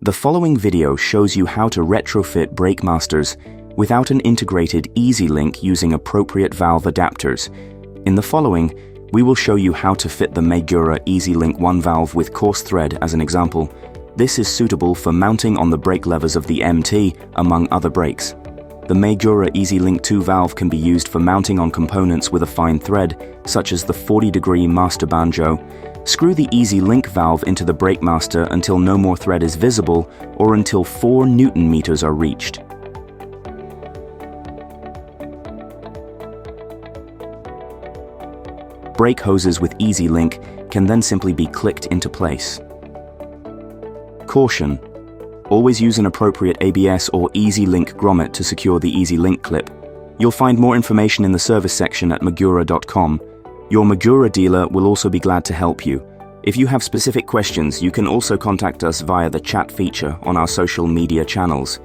The following video shows you how to retrofit brake masters without an integrated Easy Link using appropriate valve adapters. In the following, we will show you how to fit the MAGURA EASY LINK 1 valve with coarse thread as an example. This is suitable for mounting on the brake levers of the MT, among other brakes. The MAGURA EASY LINK 2 valve can be used for mounting on components with a fine thread, such as the 40-degree master banjo. Screw the Easy Link valve into the brake master until no more thread is visible or until 4 Newton meters are reached. Brake hoses with Easy Link can then simply be clicked into place. Caution: always use an appropriate ABS or Easy Link grommet to secure the Easy Link clip. You'll find more information in the service section at magura.com. Your Magura dealer will also be glad to help you. If you have specific questions, you can also contact us via the chat feature on our social media channels.